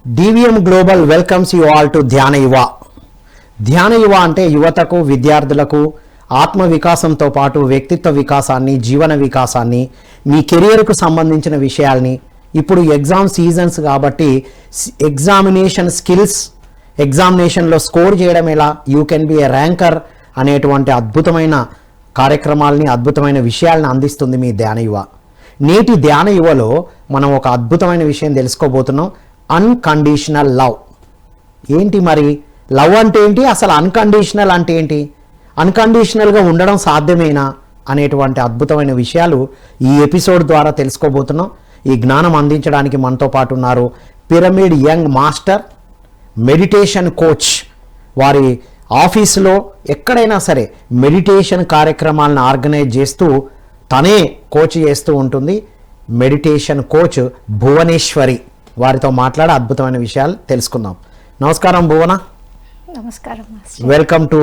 DVM Global welcomes you all to ధ్యాన యువ. ధ్యాన యువ అంటే యువతకు విద్యార్థులకు ఆత్మ వికాసంతో పాటు వ్యక్తిత్వ వికాసాన్ని, జీవన వికాసాన్ని, మీ కెరియర్కు సంబంధించిన విషయాల్ని, ఇప్పుడు ఎగ్జామ్ సీజన్స్ కాబట్టి ఎగ్జామినేషన్ స్కిల్స్, ఎగ్జామినేషన్లో స్కోర్ చేయడం ఎలా, you can be A ranker అనేటువంటి అద్భుతమైన కార్యక్రమాలని, అద్భుతమైన విషయాలను అందిస్తుంది మీ ధ్యాన యువ. నేటి ధ్యాన యువలో మనం ఒక అద్భుతమైన విషయం తెలుసుకోబోతున్నాం. అన్కండిషనల్ లవ్ ఏంటి? మరి లవ్ అంటే ఏంటి, అసలు అన్కండిషనల్ అంటే ఏంటి, అన్కండిషనల్గా ఉండడం సాధ్యమేనా అనేటువంటి అద్భుతమైన విషయాలు ఈ ఎపిసోడ్ ద్వారా తెలుసుకోబోతున్నాం. ఈ జ్ఞానం అందించడానికి మనతో పాటు ఉన్నారు pyramid young master, meditation coach. వారి ఆఫీసులో ఎక్కడైనా సరే మెడిటేషన్ కార్యక్రమాలను ఆర్గనైజ్ చేస్తూ తనే కోచ్ చేస్తూ ఉంటుంది. Meditation coach Bhuvaneshwari. వారితో మాట్లాడే అద్భుతమైన విషయాలు తెలుసుకుందాం. నమస్కారం భువన. నమస్కారం. Welcome to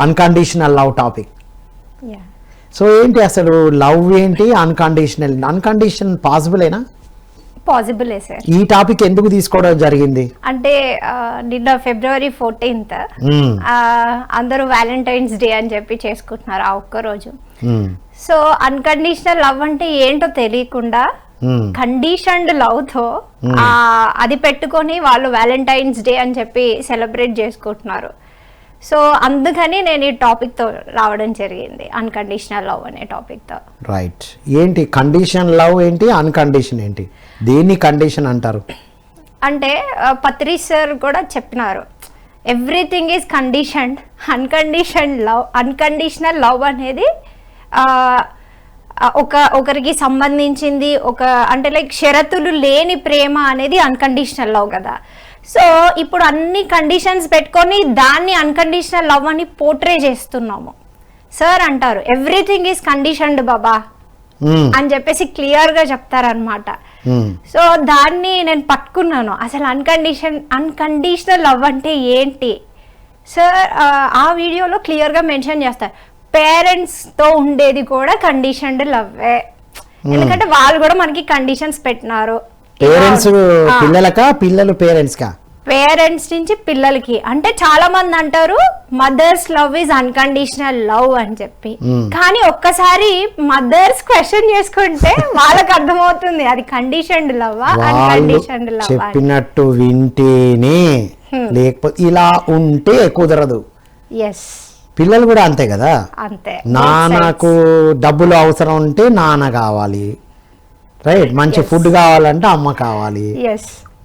unconditional love topic. So ఏంటి అసలు లవ్ ఏంటి, అన్కండిషన్ పాసిబులేనా? Possible sir. ఈ టాపిక్ ఎందుకు తీసుకోవడం జరిగింది అంటే నిన్న February 14th అందరూ వ్యాలంటైన్స్ డే అని చెప్పి చేసుకుంటున్నారు ఆ ఒక్క రోజు. సో అన్కండిషనల్ లవ్ అంటే ఏంటో తెలియకుండా కండిషన్డ్ లవ్ తో అది పెట్టుకొని వాళ్ళు వ్యాలంటైన్స్ డే అని చెప్పి సెలబ్రేట్ చేసుకుంటున్నారు. సో అందుకని నేను ఈ టాపిక్ తో రావడం జరిగింది, అన్కండిషనల్ లవ్ అనే టాపిక్ తో. రైట్. ఏంటి కండిషన్ లవ్ ఏంటి, అన్కండిషన్ ఏంటి, దేన్ని కండిషన్ అంటారు? అంటే పత్రి సార్ కూడా చెప్పినారు, everything is conditioned. Unconditional love అనేది ఒకరికి సంబంధించింది, అంటే లైక్ షరతులు లేని ప్రేమ అనేది అన్కండిషనల్ లవ్ కదా. సో ఇప్పుడు అన్ని కండిషన్స్ పెట్టుకొని దాన్ని అన్కండిషనల్ లవ్ అని పోర్ట్రే చేస్తున్నాము. సార్ అంటారు ఎవ్రీథింగ్ ఈజ్ కండిషన్డ్ బాబా అని చెప్పేసి క్లియర్ గా చెప్తారనమాట. సో దాన్ని నేను పట్టుకున్నాను, అసలు అన్కండిషనల్ లవ్ అంటే ఏంటి. సార్ ఆ వీడియోలో క్లియర్ గా మెన్షన్ చేస్తారు, పేరెంట్స్ తో ఉండేది కూడా కండిషన్డ్ లవ్వే. ఎందుకంటే వాళ్ళు కూడా మనకి కండిషన్స్ పెట్టినారు. పేరెంట్స్ పిల్లలకా, పిల్లలు పేరెంట్స్ కా? పేరెంట్స్ నుంచి పిల్లలకి. అంటే చాలా మంది అంటారు mothers love is unconditional love అని చెప్పి, కానీ ఒక్కసారి మదర్స్ క్వశ్చన్ చేసుకుంటే వాళ్ళకి అర్థమవుతుంది అది కండిషన్డ్ లవ్, అన్కండిషన్డ్ లవ్. చెప్పినట్టు వింటేనే, లేకపోతే ఇలా ఉంటే కుదరదు. ఎస్, పిల్లలు కూడా అంతే కదా. అంతే. నాన్నకు డబ్బులు అవసరం ఉంటే నాన్న కావాలి, రైట్. మంచి ఫుడ్ కావాలంటే అమ్మ కావాలి.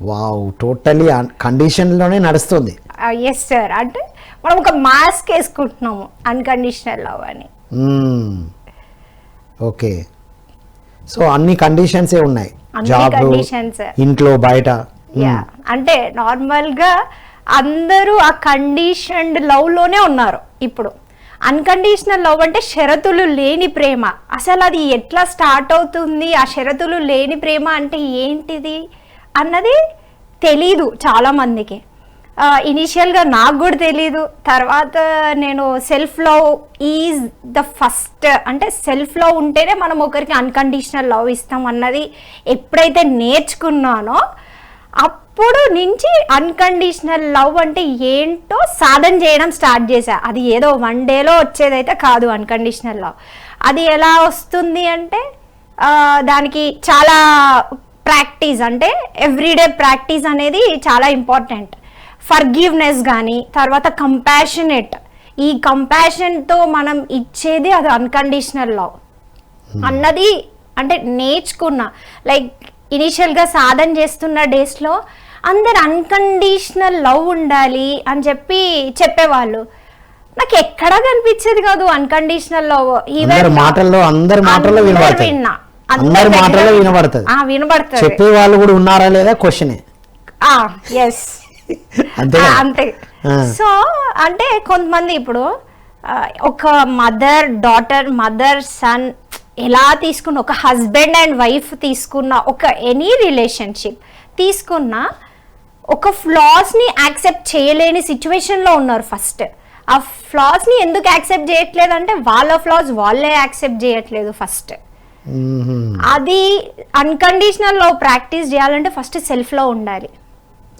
వావ్, టోటలీ కండిషన్ లోనే నడుస్తుంది. Yes sir. అంటే మనం ఒక మాస్క్ వేసుకుంటున్నాము అన్కండిషనల్ లవ్ అని. ఓకే. సో అన్ని కండిషన్సే ఉన్నాయి, జాబ్, ఇంట్లో, బయట. అంటే నార్మల్ గా అందరూ ఆ కండిషన్డ్ లవ్ లోనే ఉన్నారు. ఇప్పుడు అన్కండిషనల్ లవ్ అంటే షరతులు లేని ప్రేమ. అసలు అది ఎట్లా స్టార్ట్ అవుతుంది, ఆ షరతులు లేని ప్రేమ అంటే ఏంటిది అన్నది తెలీదు చాలా మందికి. ఇనిషియల్గా నాకు కూడా తెలీదు. తర్వాత నేను self love is the first, అంటే సెల్ఫ్ లవ్ ఉంటేనే మనం ఒకరికి అన్కండిషనల్ లవ్ ఇస్తాం అన్నది ఎప్పుడైతే నేర్చుకున్నానో అప్పుడు నుంచి అన్కండిషనల్ లవ్ అంటే ఏంటో సాధన చేయడం స్టార్ట్ చేశా. అది ఏదో వన్ డేలో వచ్చేదైతే కాదు అన్కండిషనల్ లవ్. అది ఎలా వస్తుంది అంటే దానికి చాలా ప్రాక్టీస్, అంటే ఎవ్రీడే ప్రాక్టీస్ అనేది చాలా ఇంపార్టెంట్. ఫర్గివ్నెస్ కానీ, తర్వాత కంపాషనేట్, ఈ కంపాషన్తో మనం ఇచ్చేది అది అన్కండిషనల్ లవ్ అన్నది అంటే నేర్చుకున్నా. లైక్ ఇనిషియల్గా సాధన చేస్తున్న డేస్లో అందరు అన్కండిషనల్ లవ్ ఉండాలి అని చెప్పేవాళ్ళు. నాకు ఎక్కడా కనిపించేది కాదు అన్కండిషనల్ లవ్. ఈవెన్ వినబడుతుంది. చెప్పే వాళ్ళు కూడా ఉన్నారా లేదా క్వశ్చనే. అంతే. సో అంటే కొంతమంది ఇప్పుడు ఒక మదర్ డాటర్, మదర్ సన్ ఎలా తీసుకున్న, ఒక హస్బెండ్ అండ్ వైఫ్ తీసుకున్న, ఒక ఎనీ రిలేషన్షిప్ తీసుకున్న, ఒక ఫ్లాస్ని యాక్సెప్ట్ చేయలేని సిచ్యువేషన్లో ఉన్నారు. ఫస్ట్ ఆ ఫ్లాస్ని ఎందుకు యాక్సెప్ట్ చేయట్లేదు అంటే వాళ్ళ ఫ్లాస్ వాళ్ళే యాక్సెప్ట్ చేయట్లేదు ఫస్ట్. అది అన్కండిషనల్ లవ్ ప్రాక్టీస్ చేయాలంటే ఫస్ట్ సెల్ఫ్ లవ్ ఉండాలి.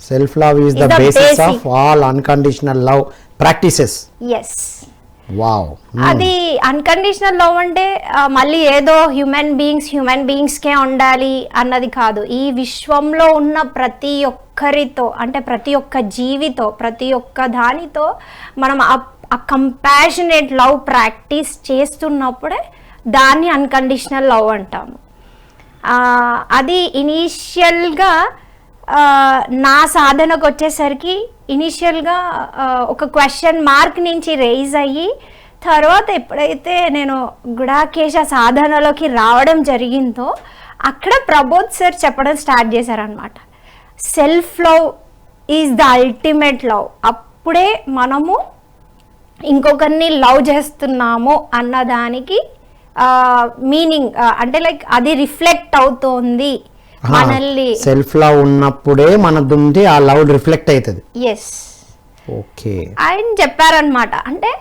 Self love is Is the the basis basic. Of all unconditional love practices. Yes, wow. అది అన్కండిషనల్ లవ్ అంటే మళ్ళీ ఏదో హ్యూమన్ బీయింగ్స్కే ఉండాలి అన్నది కాదు. ఈ విశ్వంలో ఉన్న ప్రతి ఒక్కరితో, అంటే ప్రతి ఒక్క జీవితో, ప్రతి ఒక్క దానితో మనం ఆ కంపాషనేట్ లవ్ ప్రాక్టీస్ చేస్తున్నప్పుడే దాన్ని అన్కండిషనల్ లవ్ అంటాము. అది ఇనీషియల్గా నా సాధనకు వచ్చేసరికి ఇనీషియల్గా ఒక క్వశ్చన్ మార్క్ నుంచి రేజ్ అయ్యి, తర్వాత ఎప్పుడైతే నేను గుడాకేశ సాధనలోకి రావడం జరిగిందో అక్కడ ప్రబోధ్ సార్ చెప్పడం స్టార్ట్ చేశారనమాట. Self love is the ultimate love. అప్పుడే మనము ఇంకొకరిని లవ్ చేస్తున్నాము అన్నదానికి మీనింగ్, అంటే లైక్ అది రిఫ్లెక్ట్ అవుతోంది మనల్ని. సెల్ఫ్ లవ్ ఉన్నప్పుడే మన దుంది ఆ లవ్ రిఫ్లెక్ట్ అవుతుంది. Yes, okay. ఆయన చెప్పారనమాట. అంటే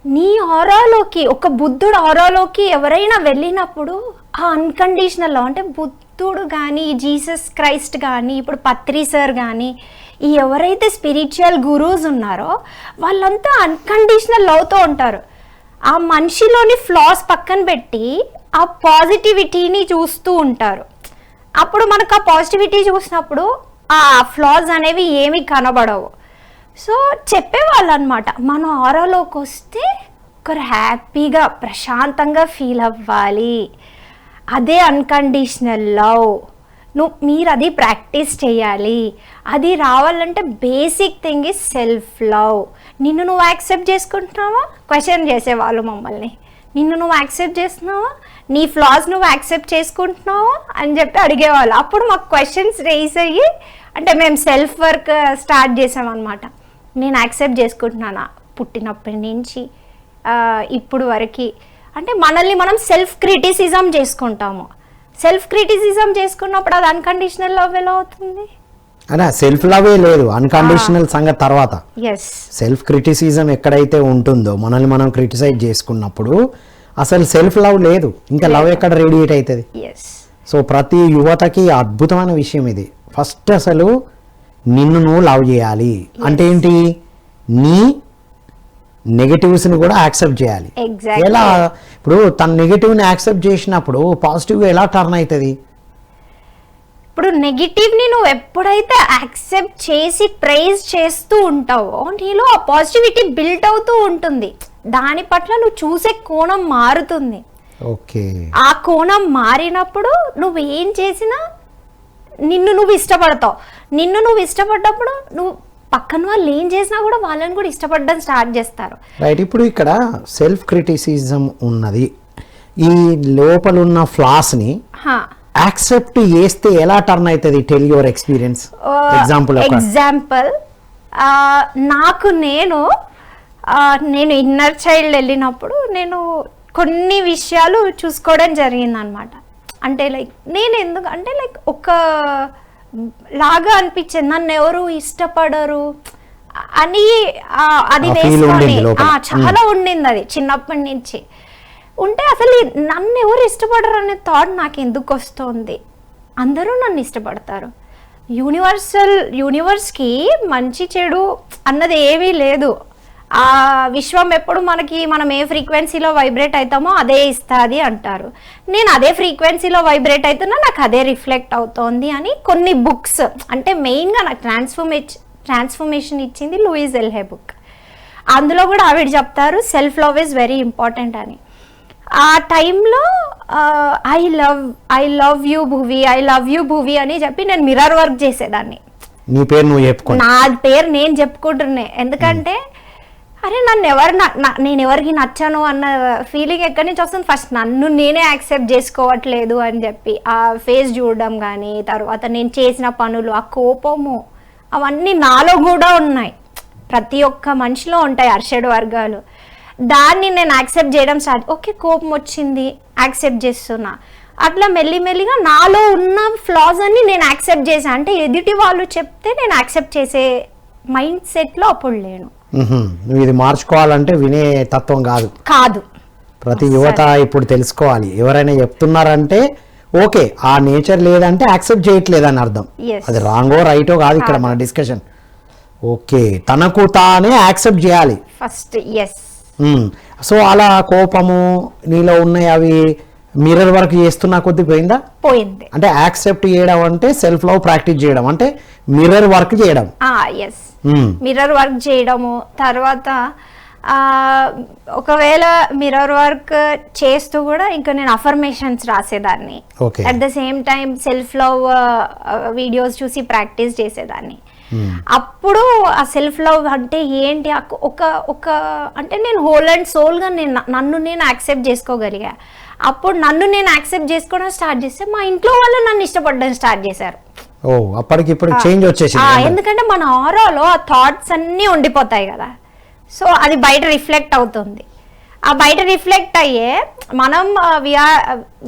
నీ ఆరాలోకి, ఒక బుద్ధుడు ఆరాలోకి ఎవరైనా వెళ్ళినప్పుడు ఆ అన్కండిషనల్ లవ్, అంటే బుద్ధుడు కానీ, జీసస్ క్రైస్ట్ కానీ, ఇప్పుడు పత్రి సార్ కానీ, ఈ ఎవరైతే స్పిరిచువల్ గురూస్ ఉన్నారో వాళ్ళంతా అన్కండిషనల్ లవ్తో ఉంటారు. ఆ మనిషిలోని ఫ్లాస్ పక్కన పెట్టి ఆ పాజిటివిటీని చూస్తూ ఉంటారు. అప్పుడు మనకు ఆ పాజిటివిటీ చూసినప్పుడు ఆ ఫ్లాస్ అనేవి ఏమీ కనబడవు. సో చెప్పేవాళ్ళు అనమాట, మన ఆరాలోకి వస్తే ఒకరు హ్యాపీగా ప్రశాంతంగా ఫీల్ అవ్వాలి, అదే అన్కండిషనల్ లవ్. మీరు అది ప్రాక్టీస్ చేయాలి. అది రావాలంటే basic thing is self love. నిన్ను నువ్వు యాక్సెప్ట్ చేసుకుంటున్నావా? క్వశ్చన్ చేసేవాళ్ళు మమ్మల్ని. నిన్ను నువ్వు యాక్సెప్ట్ చేస్తున్నావా? నీ ఫ్లాస్ నువ్వు యాక్సెప్ట్ చేసుకుంటున్నావా అని చెప్పి అడిగేవాళ్ళు. అప్పుడు మాకు క్వశ్చన్స్ రేస్ అయ్యి, అంటే మేము సెల్ఫ్ వర్క్ స్టార్ట్ చేసామన్నమాట. నేను యాక్సెప్ట్ చేసుకుంటున్నానా పుట్టినప్పటి నుంచి ఇప్పుడు వరకు? అంటే మనల్ని మనం సెల్ఫ్ క్రిటిసిజం చేసుకుంటాము. సెల్ఫ్ క్రిటిసిజం చేసుకున్నప్పుడు అది అన్కండిషనల్ లవ్ ఎలా అవుతుంది? అదే సెల్ఫ్ లవే లేదు, అన్కండిషనల్ సంగతి తర్వాత. ఎస్, సెల్ఫ్ క్రిటిసిజం ఎక్కడైతే ఉంటుందో, మనల్ని మనం క్రిటిసైజ్ చేసుకున్నప్పుడు అసలు సెల్ఫ్ లవ్ లేదు, ఇంకా లవ్ ఎక్కడ రేడియేట్ అవుతుంది? ఎస్. సో ప్రతి యువతకి అద్భుతమైన విషయం ఇది. ఫస్ట్ అసలు నిన్ను నువ్వు లవ్ చేయాలి. అంటే ఏంటి? నీ నెగటివ్స్ని కూడా యాక్సెప్ట్ చేయాలి. Exactly. ఎలా? ఇప్పుడు తన నెగటివ్ని యాక్సెప్ట్ చేసినప్పుడు పాజిటివ్గా ఎలా టర్న్ అవుతుంది? ఇప్పుడు నెగిటివ్ని నువ్వు ఎప్పుడైతే యాక్సెప్ట్ చేసి ప్రైజ్ చేస్తూ ఉంటావో నీలో ఆ పాజిటివిటీ బిల్ట్ అవుతూ ఉంటుంది. దాని పట్ల నువ్వు చూసే కోణం మారుతుంది. ఓకే. ఆ కోణం మారినప్పుడు నువ్వు ఏం చేసినా నిన్ను నువ్వు ఇష్టపడతావు. నిన్ను నువ్వు ఇష్టపడ్డప్పుడు నువ్వు పక్కన వాళ్ళు ఏం చేసినా కూడా వాళ్ళని కూడా ఇష్టపడడం స్టార్ట్ చేస్తారు. రైట్. ఇప్పుడు ఇక్కడ సెల్ఫ్ క్రిటిసిజం ఉన్నది. ఈ లోపల ఉన్న ఫ్లాస్ని యాక్సెప్ట్ చేస్తే ఎలా టర్న్ అవుతుంది? Tell your experience. ఎగ్జాంపుల్, నాకు నేను ఇన్నర్ చైల్డ్ వెళ్ళినప్పుడు నేను కొన్ని విషయాలు చూసుకోవడం జరిగిందనమాట. అంటే లైక్ నేను ఎందుకు అంటే లైక్ ఒక లాగా అనిపించింది, నన్ను ఎవరు ఇష్టపడరు అని. అది వేసుకొని చాలా ఉండింది అది చిన్నప్పటి నుంచి ఉంటే. అసలు నన్ను ఎవరు ఇష్టపడరు అనే థాట్ నాకు ఎందుకు వస్తుంది? అందరూ నన్ను ఇష్టపడతారు. యూనివర్స్కి మంచి చెడు అన్నది ఏమీ లేదు. ఆ విశ్వం ఎప్పుడు మనం ఏ ఫ్రీక్వెన్సీలో వైబ్రేట్ అవుతామో అదే ఇస్తుంది అంటారు. నేను అదే ఫ్రీక్వెన్సీలో వైబ్రేట్ అవుతున్నా, నాకు అదే రిఫ్లెక్ట్ అవుతోంది అని కొన్ని బుక్స్, అంటే మెయిన్గా నాకు ట్రాన్స్ఫర్మేషన్ ఇచ్చింది లూయిస్ ఎల్హే బుక్. అందులో కూడా ఆవిడ చెప్తారు self love is very important అని. ఆ టైంలో ఐ లవ్ యూ భువి అని చెప్పి నేను మిర్రర్ వర్క్ చేసేదాన్ని. నీ పేరు నువ్వు చెప్పుకో. నా పేరు నేను చెప్పుకుంటున్నా. ఎందుకంటే అరే నేను ఎవరికి నచ్చాను అన్న ఫీలింగ్ ఎక్కడి నుంచి వస్తుంది? ఫస్ట్ నన్ను నేనే యాక్సెప్ట్ చేసుకోవట్లేదు అని చెప్పి ఆ ఫేస్ చూడడం కానీ, తర్వాత నేను చేసిన పనులు, ఆ కోపము, అవన్నీ నాలో కూడా ఉన్నాయి. ప్రతి ఒక్క మనిషిలో ఉంటాయి అర్షడ్ వర్గాలు. దాన్ని నేను యాక్సెప్ట్ చేయడం స్టార్ట్. ఓకే, కోపం వచ్చింది, యాక్సెప్ట్ చేస్తున్నా. అట్లా మెల్లిమెల్లిగా నాలో ఉన్న ఫ్లాస్ అన్ని నేను యాక్సెప్ట్ చేశాను. అంటే ఎదుటి వాళ్ళు చెప్తే నేను యాక్సెప్ట్ చేసే మైండ్ సెట్లో అప్పుడు లేను. నువ్వు ఇది మార్చుకోవాలంటే వినే తత్వం కాదు. కాదు. ప్రతి యువత ఇప్పుడు తెలుసుకోవాలి. ఎవరైనా చెప్తున్నారంటే ఓకే ఆ నేచర్ లేదంటే యాక్సెప్ట్ చేయట్లేదని అర్థం. Yes. అది రాంగో రైటో కాదు ఇక్కడ మన డిస్కషన్. ఓకే తనకు తానే యాక్సెప్ట్ చేయాలి ఫస్ట్. ఎస్. సో అలా కోపము నీలో ఉన్నాయి అవి మిర్రర్ వర్క్ చేస్తున్నా కొద్ది పోయిందా? పోయింది. అంటే యాక్సెప్ట్ చేయడం అంటే సెల్ఫ్ లవ్ ప్రాక్టీస్ చేయడం అంటే మిర్రర్ వర్క్ చేయడం. ఎస్, మిర్రర్ వర్క్ చేయడము. తర్వాత ఒకవేళ మిర్రర్ వర్క్ చేస్తూ కూడా ఇంకా నేను అఫర్మేషన్స్ రాసేదాన్ని. Okay. At the same time self love videos చూసి ప్రాక్టీస్ చేసేదాన్ని. అప్పుడు ఆ సెల్ఫ్ లవ్ అంటే ఏంటి ఒక అంటే నేను హోల్ అండ్ సోల్గా నన్ను నేను యాక్సెప్ట్ చేసుకోగలిగా. అప్పుడు నన్ను నేను యాక్సెప్ట్ చేసుకోవడం స్టార్ట్ చేస్తే మా ఇంట్లో వాళ్ళు నన్ను ఇష్టపడడం స్టార్ట్ చేశారు. ఓ అప్పటికి ఇప్పుడు చేంజ్ వచ్చేసింది. ఎందుకంటే మన ఆరాలో ఆ థాట్స్ అన్నీ ఉండిపోతాయి కదా, సో అది బయట రిఫ్లెక్ట్ అవుతుంది. ఆ బయట రిఫ్లెక్ట్ అయ్యే మనం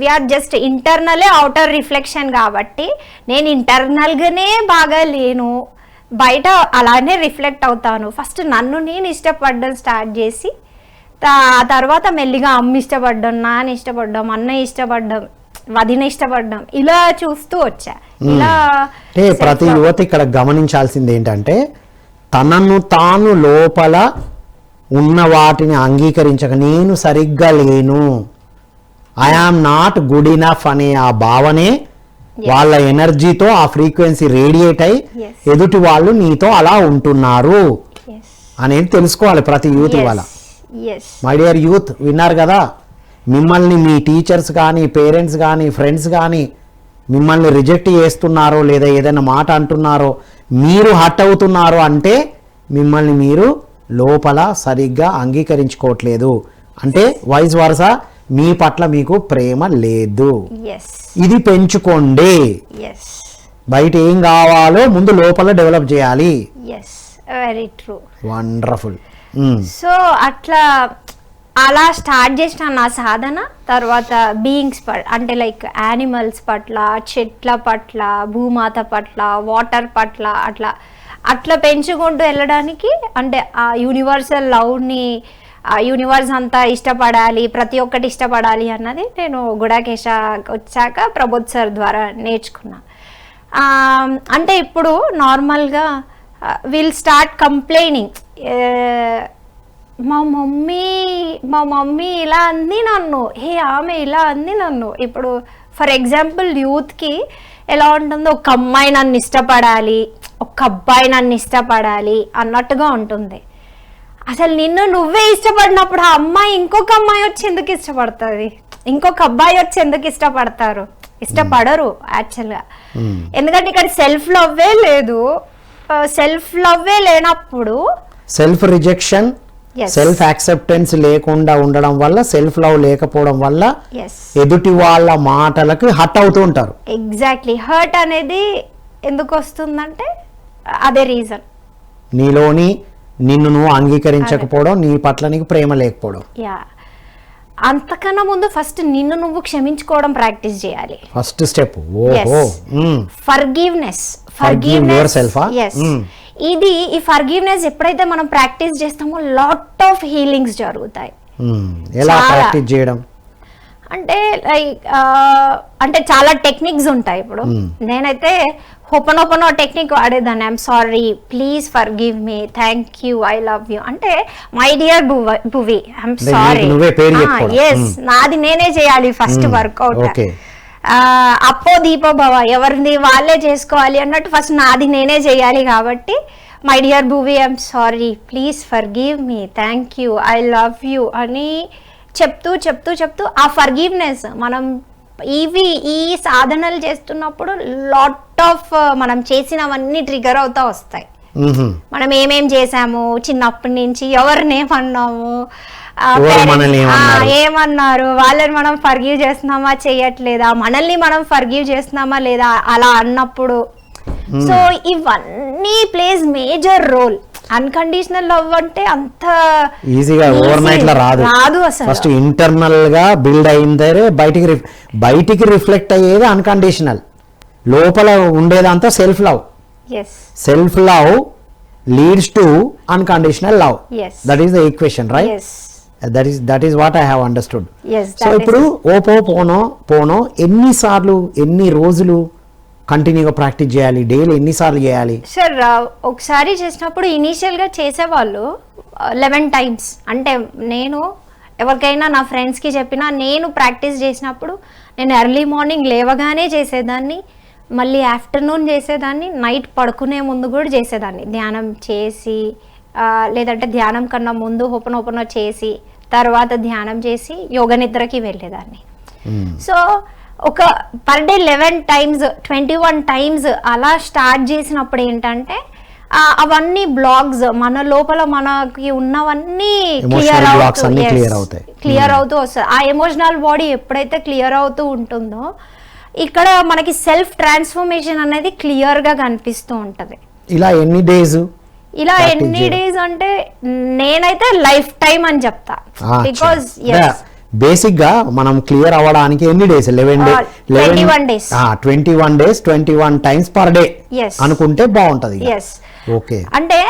వీఆర్ జస్ట్ ఇంటర్నలే అవుటర్ రిఫ్లెక్షన్ కాబట్టి నేను ఇంటర్నల్గానే బాగా లేను, బయట అలానే రిఫ్లెక్ట్ అవుతాను. ఫస్ట్ నన్ను నేను ఇష్టపడడం స్టార్ట్ చేసి ఆ తర్వాత మెల్లిగా అమ్మ ఇష్టపడ్డం, నాన్న ఇష్టపడ్డం, అన్నయ్య ఇష్టపడ్డం, వదిన ఇష్టపడ్డం, ఇలా చూస్తూ వచ్చా. ఇలా ప్రతి యువత ఇక్కడ గమనించాల్సింది ఏంటంటే తనను తాను లోపల ఉన్న వాటిని అంగీకరించక నేను సరిగ్గా లేను, I am not good enough అనే ఆ భావనే వాళ్ళ ఎనర్జీతో ఆ ఫ్రీక్వెన్సీ రేడియేట్ అయి ఎదుటి వాళ్ళు నీతో అలా ఉంటున్నారు అనేది తెలుసుకోవాలి ప్రతి యూత్ ఇవాళ. మై డియర్ యూత్ విన్నారు కదా, మిమ్మల్ని మీ టీచర్స్ కానీ పేరెంట్స్ కానీ ఫ్రెండ్స్ కానీ మిమ్మల్ని రిజెక్ట్ చేస్తున్నారో లేదా ఏదైనా మాట అంటున్నారో మీరు హట్ అవుతున్నారు అంటే మిమ్మల్ని మీరు లోపల సరిగ్గా అంగీకరించుకోవట్లేదు అంటే వైస్ వర్సా మీ పట్ల మీకు ప్రేమ లేదు. ఇది పెంచుకోండి. బయట ఏం కావాలో ముందు లోపల డెవలప్ చేయాలి. Very true. వండర్ఫుల్. సో అలా స్టార్ట్ చేసిన నా సాధన తర్వాత బీయింగ్స్ అంటే లైక్ యానిమల్స్ పట్ల, చెట్ల పట్ల, భూమాత పట్ల, వాటర్ పట్ల అట్లా పెంచుకుంటూ వెళ్ళడానికి అంటే ఆ యూనివర్సల్ లవ్ని యూనివర్స్ అంతా ఇష్టపడాలి, ప్రతి ఒక్కటి ఇష్టపడాలి అన్నది నేను గుడాకేశ వచ్చాక ప్రబోధ్ సార్ ద్వారా నేర్చుకున్నా. అంటే ఇప్పుడు నార్మల్గా విల్ స్టార్ట్ కంప్లైనింగ్, మా మమ్మీ ఇలా అంది నన్ను, ఆమె ఇలా అంది నన్ను. ఇప్పుడు ఫర్ ఎగ్జాంపుల్ యూత్కి ఎలా ఉంటుందో ఒక అమ్మాయి నన్ను ఇష్టపడాలి, ఒక అబ్బాయి నన్ను ఇష్టపడాలి అన్నట్టుగా ఉంటుంది. అసలు నిన్ను నువ్వే ఇష్టపడినప్పుడు ఆ అమ్మాయి ఇంకొక అమ్మాయి వచ్చి ఎందుకు ఇష్టపడుతుంది, ఇంకొక అబ్బాయి వచ్చి ఎందుకు ఇష్టపడతారు? ఇష్టపడరు యాక్చువల్గా. ఎందుకంటే ఇక్కడ సెల్ఫ్ లవ్వే లేదు. సెల్ఫ్ లవ్వే లేనప్పుడు సెల్ఫ్ రిజెక్షన్, సెల్ఫ్ యాక్సెప్టెన్స్ లేకుండా ఉండడం వల్ల, సెల్ఫ్ లవ్ లేకపోవడం వల్ల ఎదుటి వాళ్ళ మాటలకు హర్ట్ అవుతూ ఉంటారు. ఎగ్జాక్ట్లీ. హర్ట్ అనేది ఎందుకు వస్తుందంటే అదే రీజన్, నీలోని నిన్ను నువ్వు అంగీకరించకపోవడం, నీ పట్ల నీకు ప్రేమ లేకపోవడం. అంతకన్నా ముందు ఫస్ట్ నిన్ను నువ్వు క్షమించుకోవడం ప్రాక్టీస్ చేయాలి. First step forgiveness. ఇది ఈ ఫర్గివ్నెస్ ఎప్పుడైతే మనం ప్రాక్టీస్ చేస్తామో లాట్ ఆఫ్ హీలింగ్స్ జరుగుతాయి. ఎలా ప్రాక్టీస్ చేయడం అంటే లైక్ అంటే చాలా టెక్నిక్స్ ఉంటాయి. ఇప్పుడు నేనైతే హోపనోపనో టెక్నిక్ వాడేదాన్ని. I'm sorry, please forgive me, thank you, I love you. అంటే my dear Bhuvi, I'm sorry. Yes, నాది నేనే చేయాలి ఫస్ట్ వర్కౌట్. అప్పో దీపో భవ, ఎవరిది వాళ్ళే చేసుకోవాలి అన్నట్టు ఫస్ట్ నాది నేనే చేయాలి. కాబట్టి my dear Bhuvi, I'm sorry, please forgive me, thank you, I love you అని చెప్తూ చెప్తూ చెప్తూ ఆ ఫర్గివ్నెస్ మనం ఈ సాధనలు చేస్తున్నప్పుడు లాట్ ఆఫ్ మనం చేసినవన్నీ ట్రిగర్ అవుతా వస్తాయి. మనం ఏమేం చేసాము చిన్నప్పటి నుంచి, ఎవరినేమన్నాము, ఏమన్నారు, వాళ్ళని మనం ఫర్గివ్ చేస్తున్నామా చేయట్లేదా, మనల్ని మనం ఫర్గివ్ చేస్తున్నామా లేదా అలా అన్నప్పుడు. సో ఇవన్నీ plays major role. Unconditional love అంటే అంత ఈజీగా ఓవర్ నైట్ లో రాదు అసలు. ఫస్ట్ ఇంటర్నల్ గా బిల్డ్ అయిందే బయటికి రిఫ్లెక్ట్ అయ్యేది అన్కండిషనల్, లోపల ఉండేదంతా self love. Self love leads to unconditional love. That is the equation, right? That is what I have understood. Yes, so that is ఇప్పుడు పోనో ఎన్నిసార్లు ఎన్ని రోజులు కంటిన్యూగా ప్రాక్టీస్ చేయాలి, డైలీ ఎన్నిసార్లు చేయాలి? సార్ ఒకసారి చేసినప్పుడు ఇనీషియల్గా చేసేవాళ్ళు 11 టైమ్స్. అంటే నేను ఎవరికైనా నా ఫ్రెండ్స్కి చెప్పినా, నేను ప్రాక్టీస్ చేసినప్పుడు నేను ఎర్లీ మార్నింగ్ లేవగానే చేసేదాన్ని, మళ్ళీ ఆఫ్టర్నూన్ చేసేదాన్ని, నైట్ పడుకునే ముందు కూడా చేసేదాన్ని. ధ్యానం చేసి లేదంటే ధ్యానం కన్నా ముందు హోపనోపనో చేసి తర్వాత ధ్యానం చేసి యోగ నిద్రకి వెళ్ళేదాన్ని. సో ఒక పర్ డే 11 టైమ్స్ 21 టైమ్స్ అలా స్టార్ట్ చేసినప్పుడు ఏంటంటే అవన్నీ బ్లాగ్స్ మన లోపల మనకి ఉన్నవన్నీ క్లియర్ అవుతూ వస్తుంది. ఆ ఎమోషనల్ బాడీ ఎప్పుడైతే క్లియర్ అవుతూ ఉంటుందో ఇక్కడ మనకి సెల్ఫ్ ట్రాన్స్ఫర్మేషన్ అనేది క్లియర్ గా కనిపిస్తూ ఉంటది. ఇలా ఎన్ని డేస్ అంటే నేనైతే లైఫ్ టైం అని చెప్తా. బికాజ్ బేసిక్ గా మనం క్లియర్ అవ్వడానికి ఎన్ని days? 21 days. 21 days 21 times per day అనుకుంటే బాగుంటది. ఓకే, అంటే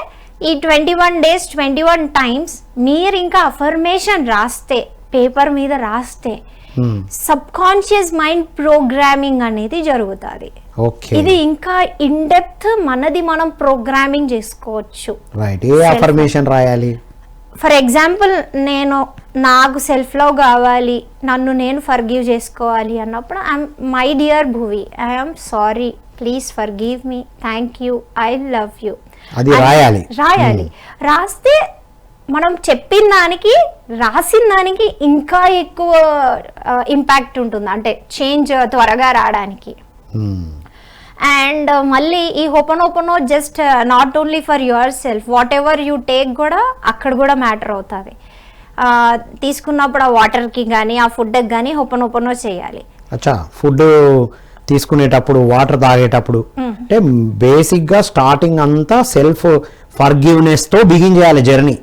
ఈ 21 days 21 టైమ్స్ మీరు ఇంకా అఫర్మేషన్ రాస్తే, పేపర్ మీద రాస్తే సబ్ కాన్షియస్ మైండ్ ప్రోగ్రామింగ్ అనేది జరుగుతుంది. ఇది ఇంకా ఇన్ డెప్త్ మనది మనం ప్రోగ్రామింగ్ చేసుకోవచ్చు. ఏ అఫర్మేషన్ రాయాలి? ఫర్ ఎగ్జాంపుల్, నేను నాకు సెల్ఫ్ లవ్ కావాలి, నన్ను నేను ఫర్గివ్ చేసుకోవాలి అన్నప్పుడు my dear Bhuvi, I'm sorry, please forgive me, thank you, I love you అది రాయాలి. రాస్తే మనం చెప్పిన దానికి రాసిన దానికి ఇంకా ఎక్కువ ఇంపాక్ట్ ఉంటుంది, అంటే చేంజ్ త్వరగా రావడానికి. అండ్ మళ్ళీ ఈ ho'oponopono just not only for yourself, whatever you take కూడా అక్కడ కూడా మ్యాటర్ అవుతుంది. తీసుకున్నప్పుడు ఆ వాటర్కి కానీ ఆ ఫుడ్కి కానీ హోపనోపనో చేయాలి. అచ్చా, ఫుడ్ తీసుకునేటప్పుడు వాటర్ తాగేటప్పుడు అంటే బేసిక్ గా స్టార్టింగ్ అంతా సెల్ఫ్ ఫర్గివ్నెస్ తో బిగిన్ చేయాలి జర్నీ.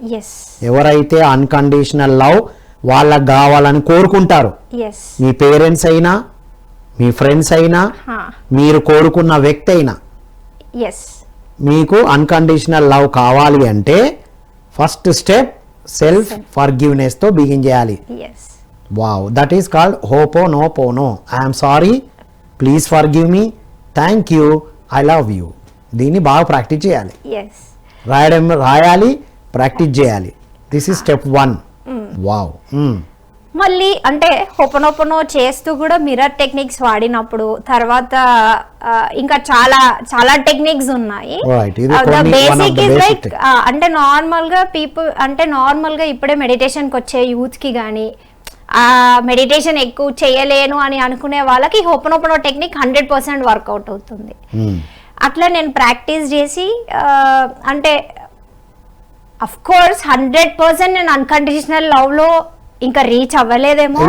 ఎవరైతే అన్కండిషనల్ లవ్ వాళ్ళకి కావాలని కోరుకుంటారు, మీ పేరెంట్స్ అయినా మీ ఫ్రెండ్స్ అయినా మీరు కోరుకున్న వ్యక్తి అయినా, మీకు అన్కండిషనల్ లవ్ కావాలి అంటే ఫస్ట్ స్టెప్ సెల్ఫ్ ఫర్గివ్నెస్ తో బిగిన్ చేయాలి. Wow, that is called ho'oponopono. I'm sorry, please forgive me, thank you, I love you. దీన్ని బాగా ప్రాక్టీస్ చేయాలి, రాయాలి, ప్రాక్టీస్ చేయాలి. This is step 1. వావ్. మళ్ళీ అంటే హోపనోపనో చేస్తూ కూడా మిర్రర్ టెక్నిక్స్ వాడినప్పుడు తర్వాత ఇంకా చాలా చాలా టెక్నిక్స్ ఉన్నాయి. బేసిక్ ఇస్ లైక్ అంటే నార్మల్ గా ఇప్పుడే మెడిటేషన్ కి వచ్చే యూత్ కి కానీ మెడిటేషన్ ఎక్కువ చేయలేను అని అనుకునే వాళ్ళకి హోపనోపనో టెక్నిక్ 100% వర్కౌట్ అవుతుంది. అట్లా నేను ప్రాక్టీస్ చేసి అంటే అఫ్ కోర్స్ 100% నేను అన్కండిషనల్ లవ్ లో ఇంకా రీచ్ అవ్వలేదేమో,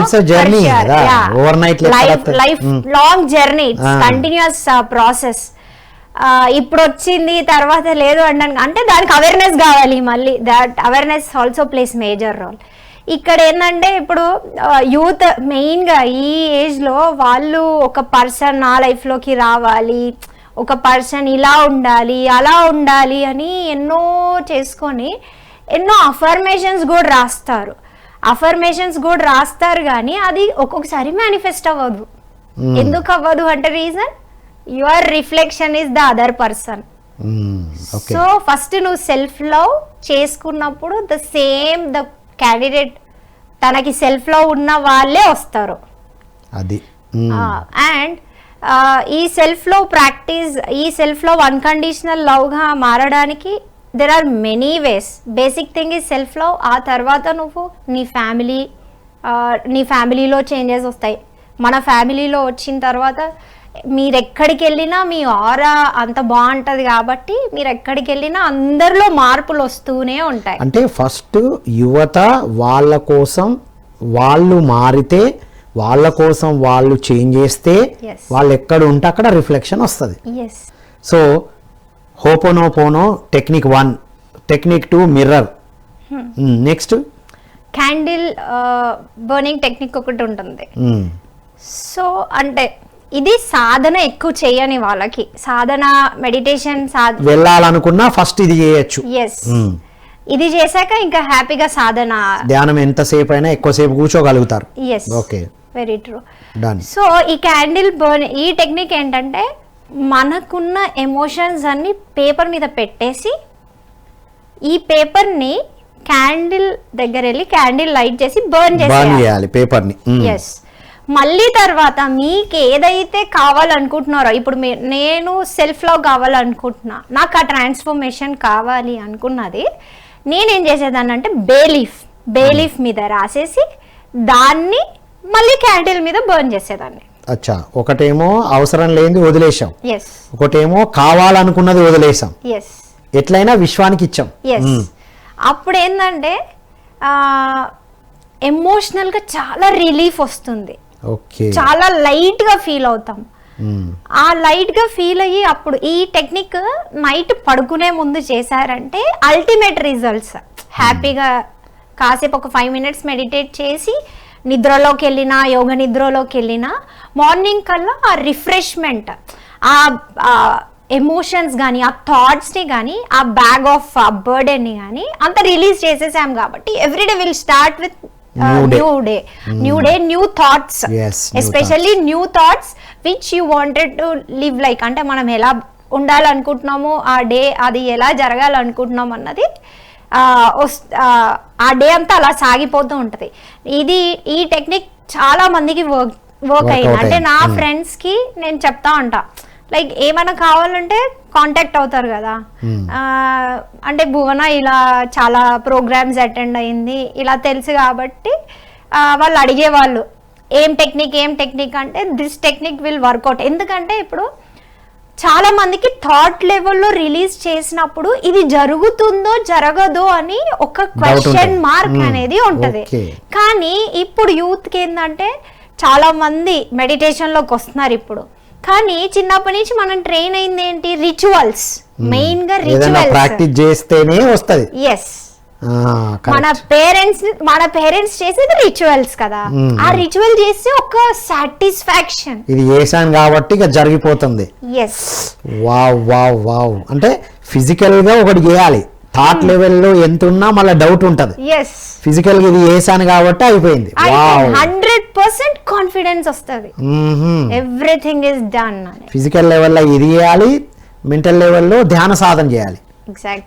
life long journey, continuous process. ఇప్పుడు వచ్చింది తర్వాత లేదు అంటే దానికి అవేర్నెస్ కావాలి. మళ్ళీ that awareness also plays major role. ఇక్కడ ఏంటంటే ఇప్పుడు యూత్ మెయిన్గా ఈ ఏజ్లో వాళ్ళు ఒక పర్సన్ నా లైఫ్లోకి రావాలి, ఒక పర్సన్ ఇలా ఉండాలి అలా ఉండాలి అని ఎన్నో చేసుకొని ఎన్నో అఫర్మేషన్స్ కూడా రాస్తారు కానీ అది ఒక్కొక్కసారి మేనిఫెస్ట్ అవ్వదు. ఎందుకు అవ్వదు అంటే reason your reflection is the other person. So first నువ్వు సెల్ఫ్ లవ్ చేసుకున్నప్పుడు ద క్యాండిడేట్ తనకి సెల్ఫ్ లవ్ ఉన్న వాళ్ళే వస్తారు. అండ్ ఈ సెల్ఫ్ లవ్ ప్రాక్టీస్, ఈ సెల్ఫ్ లవ్ అన్కండిషనల్ లవ్గా మారడానికి there are many ways. Basic thing is self love. ఆ తర్వాత నువ్వు నీ ఫ్యామిలీలో చేంజెస్ వస్తాయి. మన ఫ్యామిలీలో వచ్చిన తర్వాత మీరు ఎక్కడికి వెళ్ళినా మీ ఆరా అంత బాగుంటుంది కాబట్టి మీరు ఎక్కడికి వెళ్ళినా అందరిలో మార్పులు వస్తూనే ఉంటాయి. అంటే ఫస్ట్ యువత వాళ్ళ కోసం వాళ్ళు మారితే, వాళ్ళ కోసం వాళ్ళు చేంజ్ చేస్తే వాళ్ళు ఎక్కడ ఉంటే అక్కడ రిఫ్లెక్షన్ వస్తుంది. So ho'oponopono technique 1, technique 2 mirror. Next candle burning technique ఒకటి ఉంటుంది. సో అంటే ఇది సాధన ఎక్కువ చేయని వాళ్ళకి, సాధన మెడిటేషన్ వెళ్ళాలనుకున్నా ఫస్ట్ ఇది చేయొచ్చు. ఇది చేశాక ఇంకా హ్యాపీగా సాధన. ధ్యానం ఎంతసేపు అయినా ఎక్కువసేపు కూర్చోగలుగుతారు. Yes, okay, very true. Done. So ఈ క్యాండిల్ బర్న్, ఈ టెక్నిక్ ఏంటంటే మనకున్న ఎమోషన్స్ అన్ని పేపర్ మీద పెట్టేసి ఈ పేపర్ని క్యాండిల్ దగ్గర వెళ్ళి క్యాండిల్ లైట్ చేసి బర్న్ చేయాలి పేపర్ని. ఎస్. మళ్ళీ తర్వాత మీకు ఏదైతే కావాలనుకుంటున్నారో, ఇప్పుడు నేను సెల్ఫ్ లవ్ కావాలనుకుంటున్నా, నాకు ఆ ట్రాన్స్ఫర్మేషన్ కావాలి అనుకున్నది, నేనేం చేసేదాన్ని అంటే బేలీఫ్ మీద రాసేసి దాన్ని మళ్ళీ క్యాండిల్ మీద బర్న్ చేసేదాన్ని. అచ్చా, ఒకటేమో అవసరం లేనిది వదిలేసాం, ఎస్. ఒకటేమో కావాలనుకున్నది వదిలేసాం, ఎస్. ఎట్లయినా విశ్వానికి ఇచ్చాం. ఎస్. అప్పుడు ఏంటంటే ఎమోషనల్గా చాలా రిలీఫ్ వస్తుంది, ఓకే, చాలా లైట్గా ఫీల్ అవుతాం. ఆ లైట్గా ఫీల్ అయ్యి అప్పుడు ఈ టెక్నిక్ నైట్ పడుకునే ముందు చేశారంటే అల్టిమేట్ రిజల్ట్స్. హ్యాపీగా కాసేపు ఒక 5 minutes మెడిటేట్ చేసి నిద్రలోకి వెళ్ళినా, యోగ నిద్రలోకి వెళ్ళినా, మార్నింగ్ కల్లా ఆ రిఫ్రెష్మెంట్, ఆ ఎమోషన్స్ కానీ, ఆ థాట్స్ని కానీ, ఆ బ్యాగ్ ఆఫ్ బర్డెన్ని కానీ అంత రిలీజ్ చేసేసాం. కాబట్టి everyday will start with new day new thoughts, especially new thoughts which you wanted to live like. అంటే మనం ఎలా ఉండాలనుకుంటున్నాము, ఆ డే అది ఎలా జరగాలనుకుంటున్నాం అన్నది ఆ డే అంతా అలా సాగిపోతూ ఉంటుంది. ఈ టెక్నిక్ చాలా మందికి వర్క్ అయింది. అంటే నా ఫ్రెండ్స్కి నేను చెప్తా ఉంటా, లైక్ ఏమైనా కావాలంటే కాంటాక్ట్ అవుతారు కదా, అంటే భువన ఇలా చాలా ప్రోగ్రామ్స్ అటెండ్ అయింది ఇలా తెలుసు కాబట్టి వాళ్ళు అడిగేవాళ్ళు ఏం టెక్నిక్ అంటే దిస్ టెక్నిక్ విల్ వర్కౌట్. ఎందుకంటే ఇప్పుడు చాలా మందికి థాట్ లెవెల్లో రిలీజ్ చేసినప్పుడు ఇది జరుగుతుందో జరగదో అని ఒక క్వశ్చన్ మార్క్ అనేది ఉంటది. కానీ ఇప్పుడు యూత్కి ఏంటంటే చాలా మంది మెడిటేషన్లోకి వస్తున్నారు ఇప్పుడు, కానీ చిన్నప్పటి నుంచి మనం ట్రైన్ అయింది ఏంటి, రిచువల్స్, మెయిన్ గా రిచువల్స్ ప్రాక్టీస్ చేస్తేనే వస్తది. ఎస్, మన పేరెంట్స్ చేసేది రిచువల్స్ కదా, ఆ రిచువల్ చేస్తే ఒక సాటిస్ఫాక్షన్, ఇది చేశాను కాబట్టి ఇక జరిగిపోతుంది. Yes, wow wow wow. అంటే ఫిజికల్ గా ఒకటి చేయాలి, థాట్ లెవెల్లో ఎంత ఉన్నా మళ్ళీ డౌట్ ఉంటది. ఎస్, ఫిజికల్ గా ఇది చేశాను కాబట్టి అయిపోయింది. 100% కాన్ఫిడెన్స్ వస్తుంది, ఎవ్రీథింగ్ ఇస్ డన్. ఫిజికల్ లెవెల్లో ఇది చేయాలి, మెంటల్ లెవెల్లో ధ్యాన సాధన చేయాలి.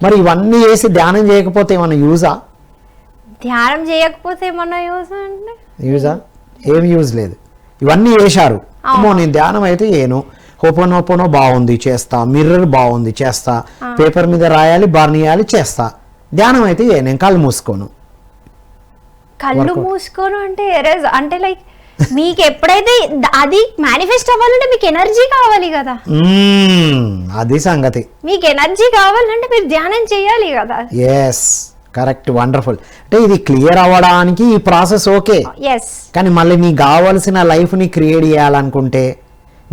మరి ఇవన్నీ చేసి ధ్యానం చేయకపోతే ఏమన్నా యూజా? ధ్యానం చేయకపోతే ఏమన్నా యూజా అంటే ఏం యూజ్ లేదు. ఇవన్నీ చేశారు, నేను ధ్యానం అయితే చేయను, హోపోనోపోనో బాగుంది చేస్తా, మిర్రర్ బాగుంది చేస్తా, పేపర్ మీద రాయాలి బర్న్ చేయాలి చేస్తా, ధ్యానం అయితే నేను కళ్ళు మూసుకోను అంటే లైక్ మీకు ఎప్పుడైతే అది మేనిఫెస్ట్ అవ్వాలంటే మీకు ఎనర్జీ కావాలి కదా, అది సంగతి. మీకు ఎనర్జీ కావాలంటే మీరు ధ్యానం చేయాలి కదా. Yes, correct, wonderful. అంటే ఇది క్లియర్ అవ్వడానికి ఈ ప్రాసెస్ ఓకే, కానీ మళ్ళీ నీకు కావాల్సిన లైఫ్ ని క్రియేట్ చేయాలనుకుంటే,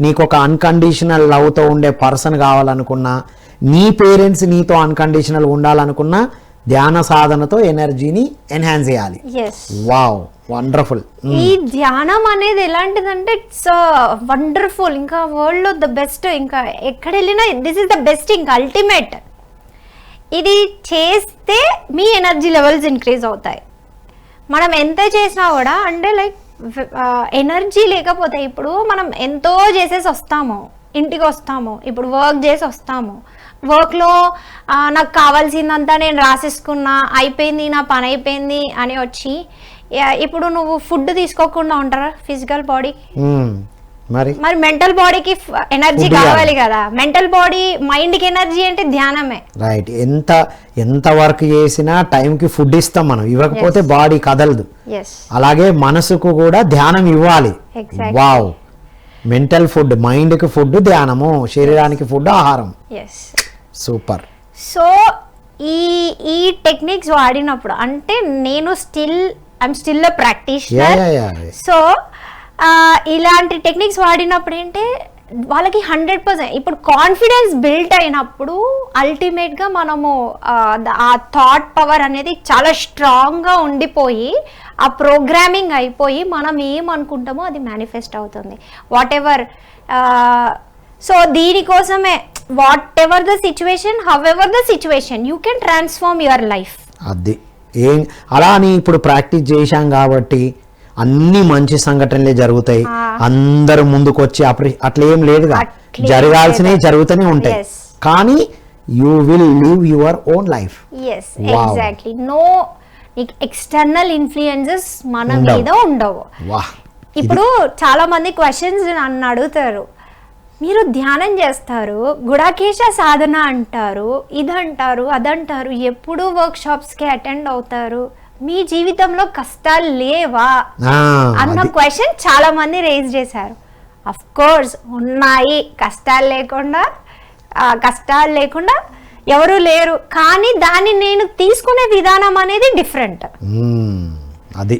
నీకు ఒక అన్కండిషనల్ లవ్తో ఉండే పర్సన్ కావాలనుకున్నా, నీ పేరెంట్స్ నీతో అన్కండిషనల్ ఉండాలనుకున్నా, ధ్యాన సాధనతో ఎనర్జీని ఎన్హాన్స్ చేయాలి. Wow, wonderful. ఈ ధ్యానం అనేది ఎలాంటిదంటే ఇట్స్ వండర్ఫుల్, ఇంకా వరల్డ్ లో ద బెస్ట్, ఇంకా ఎక్కడ వెళ్ళినా దిస్ ఇస్ ద బెస్ట్, ఇంకా అల్టిమేట్. ఇది చేస్తే మీ ఎనర్జీ లెవెల్స్ ఇంక్రీజ్ అవుతాయి. మనం ఎంత చేసినా కూడా అంటే లైక్ ఎనర్జీ లేకపోతే, ఇప్పుడు మనం ఎంతో చేసేసి వస్తాము, ఇంటికి వస్తాము, ఇప్పుడు వర్క్ చేసి వస్తాము, వర్క్లో నాకు కావాల్సిందంతా నేను రాసేసుకున్నా, అయిపోయింది నా పని అయిపోయింది అని వచ్చి, ఇప్పుడు నువ్వు ఫుడ్ తీసుకోకుండా ఉంటారా ఫిజికల్ బాడీకి, మరి మెంటల్ బాడీకి ఎనర్జీ కావాలి కదా. మెంటల్ బాడీ మైండ్కి ఎనర్జీ అంటే ధ్యానమే. రైట్, ఎంత వర్క్ చేసినా టైంకి ఫుడ్ ఇస్తాం మనం, ఇవ్వకపోతే బాడీ కదలదు. అలాగే మనసుకు కూడా ధ్యానం ఇవ్వాలి. వావ్, మెంటల్ ఫుడ్, మైండ్కి ఫుడ్ ధ్యానము, శరీరానికి ఫుడ్ ఆహారం. సూపర్. సో ఈ టెక్నిక్స్ వాడినప్పుడు అంటే నేను ఐఎమ్ స్టిల్ ప్రాక్టీషనర్. సో ఇలాంటి టెక్నిక్స్ వాడినప్పుడు ఏంటంటే వాళ్ళకి 100% ఇప్పుడు కాన్ఫిడెన్స్ బిల్డ్ అయినప్పుడు అల్టిమేట్గా మనము ఆ థాట్ పవర్ అనేది చాలా స్ట్రాంగ్గా ఉండిపోయి, ఆ ప్రోగ్రామింగ్ అయిపోయి మనం ఏమనుకుంటామో అది మేనిఫెస్ట్ అవుతుంది. What ever. సో దీనికోసమే what ever the situation, how ever the situation, you can transform your life. అది ఏం అలా అని ఇప్పుడు ప్రాక్టీస్ చేశాం కాబట్టి అన్ని మంచి సంఘటనలే జరుగుతాయి, అందరూ ముందుకు వచ్చి అట్లా ఏం లేదుగా, అట్లేం జరగాల్సినవి జరుగుతూనే ఉంటాయి. Yes. కానీ you will live your own life. Yes exactly. No external influences మన మీద ఉండవు. వాహ్, ఇప్పుడు చాలా మంది క్వశ్చన్స్ నన్ను అడుగుతారు, మీరు ధ్యానం చేస్తారు, గుడాకేశ సాధన అంటారు, ఇదంటారు అదంటారు, ఎప్పుడు వర్క్ షాప్స్కి అటెండ్ అవుతారు, మీ జీవితంలో కష్టాలు లేవా అన్న క్వశ్చన్ చాలా మంది రేజ్ చేశారు. అఫ్ కోర్స్ ఉన్నాయి, కష్టాలు లేకుండా ఎవరు లేరు, కానీ దాన్ని నేను తీసుకునే విధానం అనేది డిఫరెంట్. అది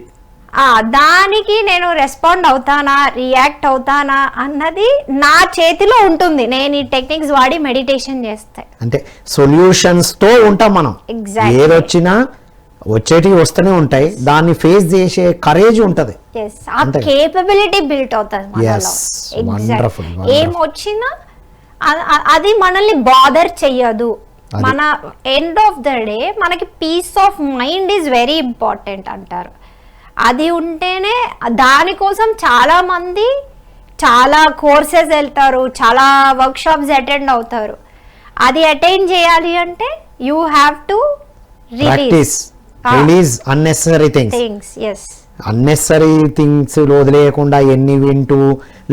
దానికి నేను రెస్పాండ్ అవుతానా, రియాక్ట్ అవుతానా అన్నది నా చేతిలో ఉంటుంది. నేను ఈ టెక్నిక్స్ వాడి మెడిటేషన్ చేస్తే, అంటే సొల్యూషన్స్ తో ఉంటాం మనం. Exactly. ఏదొచ్చినా వచ్చేటివి వస్తూనే ఉంటాయి, దాన్ని ఫేస్ చేసే కరేజ్ ఉంటది. ఆ కేపబిలిటీ బిల్ట్ అవుతుంది మనలో. Yes, wonderful, wonderful. ఏం వచ్చినా అది మనల్ని బాదర్ చెయ్యదు. మన ఎండ్ ఆఫ్ ద డే మనకి peace of mind is very important అంటారు. అది ఉంటేనే, దానికోసం చాలా మంది చాలా కోర్సెస్ వెళ్తారు, చాలా వర్క్ షాప్స్ అటెండ్ అవుతారు. అది అటెండ్ చేయాలి అంటే you have to release unnecessary things. Yes, unnecessary things వదిలేయకుండా ఎన్ని వింటూ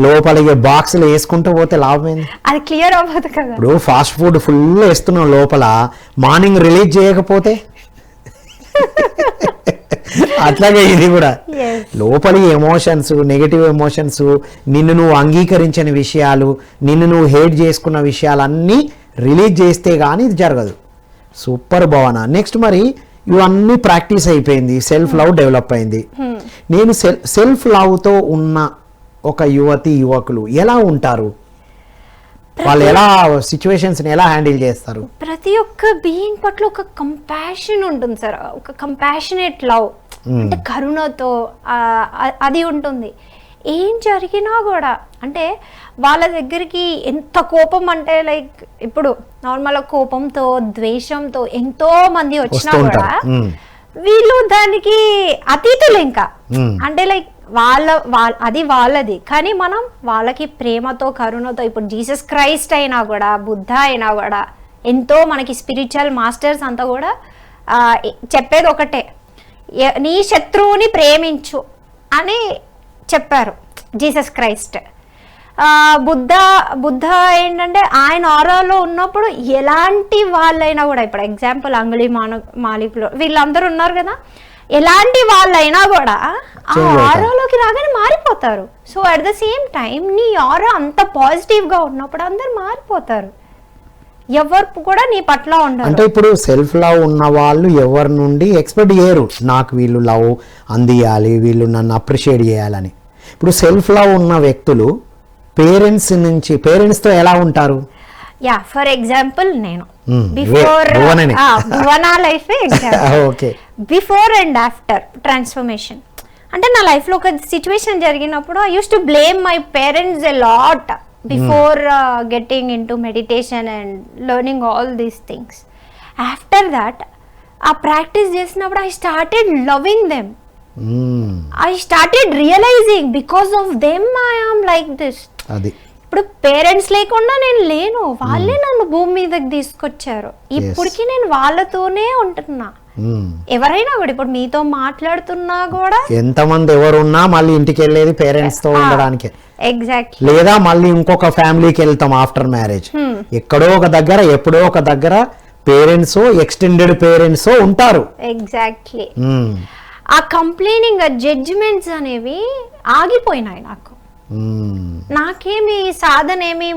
లోపల బాక్సులు వేసుకుంటూ పోతే లాభమైంది. అది క్లియర్ అవ్వదు కదా. ఇప్పుడు ఫాస్ట్ ఫుడ్ ఫుల్ వేస్తున్నాం లోపల, మార్నింగ్ రిలీజ్ చేయకపోతే అట్లాగే ఇది కూడా లోపలి ఎమోషన్స్, నెగటివ్ ఎమోషన్స్, నిన్ను నువ్వు అంగీకరించిన విషయాలు, నిన్ను నువ్వు హేట్ చేసుకున్న విషయాలన్నీ రిలీజ్ చేస్తే కానీ ఇది జరగదు. సూపర్ భవన. నెక్స్ట్ మరి ఇవన్నీ ప్రాక్టీస్ అయిపోయింది, సెల్ఫ్ లవ్ డెవలప్ అయింది. నేను సెల్ఫ్ లవ్తో ఉన్న ఒక యువకులు ఎలా ఉంటారు, వాళ్ళు ఎలా సిచ్యువేషన్స్ని ఎలా హ్యాండిల్ చేస్తారు? ప్రతి ఒక్క బీయింగ్ పట్ల ఒక కంపాషన్ ఉంటుంది సార్, ఒక కంపాషనేట్ లవ్, అంటే కరుణతో అది ఉంటుంది. ఏం జరిగినా కూడా అంటే వాళ్ళ దగ్గరికి ఎంత కోపం అంటే లైక్ ఇప్పుడు నార్మల్ కోపంతో, ద్వేషంతో ఎంతో మంది వచ్చినా కూడా వీళ్ళు దానికి అతీతులు ఇంకా. అంటే లైక్ అది వాళ్ళది, కానీ మనం వాళ్ళకి ప్రేమతో, కరుణతో, ఇప్పుడు జీసస్ క్రైస్ట్ అయినా కూడా, బుద్ధ అయినా కూడా, ఎంతో మనకి స్పిరిచువల్ మాస్టర్స్ అంతా కూడా చెప్పేది ఒకటే, నీ శత్రువుని ప్రేమించు అని చెప్పారు జీసస్ క్రైస్ట్. బుద్ధ ఏంటంటే ఆయన ఆరాలో ఉన్నప్పుడు ఎలాంటి వాళ్ళైనా కూడా, ఇప్పుడు ఎగ్జాంపుల్ అంగుళి మాలికులు వీళ్ళందరూ ఉన్నారు కదా, ఎలాంటి వాళ్ళైనా కూడా ఆ ఆరాలోకి రాగానే మారిపోతారు. So at the same time నీ ఆరా అంత పాజిటివ్గా ఉన్నప్పుడు అందరు మారిపోతారు, ఎవరు కూడా నీ పట్ల ఉండరు. అంటే ఇప్పుడు సెల్ఫ్ లవ్ ఉన్న వాళ్ళు ఎవరి నుండి ఎక్స్పెక్ట్ చేయరు నాకు వీళ్ళు లవ్ అందియాలి, వీళ్ళు నన్ను అప్రిషియేట్ చేయాలని. ఇప్పుడు సెల్ఫ్ లవ్ ఉన్న వ్యక్తులు పేరెంట్స్తో ఎలా ఉంటారు? యా, ఫర్ ఎగ్జాంపుల్ నేను Bhuvana life before and after transformation. అంటే నా లైఫ్లో ఒక సిచ్యువేషన్ జరిగినప్పుడు I use to blame my parents a lot before getting in to meditation and learning all these things. After that ఆ ప్రాక్టీస్ చేసినప్పుడు I started loving them. I started realizing because of them I am like this. ఇప్పుడు parents లేకుండా నేను లేను, వాళ్ళే నన్ను భూమి మీదకి తీసుకొచ్చారు. ఇప్పటికి నేను వాళ్ళతోనే ఉంటున్నా. ఎవరైనా కూడా ఇప్పుడు మీతో మాట్లాడుతున్నా కూడా ఎంతమంది ఎవరున్నా మళ్ళీ ఇంటికి వెళ్ళేది పేరెంట్స్ తో ఉండడానికి. ఎగ్జాక్ట్లీ. లేదా మళ్ళీ ఇంకొక ఫ్యామిలీకి వెళ్తాం ఆఫ్టర్ మ్యారేజ్. ఎక్కడో ఒక దగ్గర, ఎప్పుడో ఒక దగ్గర పేరెంట్స్, ఎక్స్టెండెడ్ పేరెంట్స్ ఉంటారు. ఎగ్జాక్ట్లీ. ఆ కంప్లైనింగ్, జడ్జిమెంట్స్ అనేవి ఆగిపోయినాయి నాకు. నాకేమి సాధన ఏమి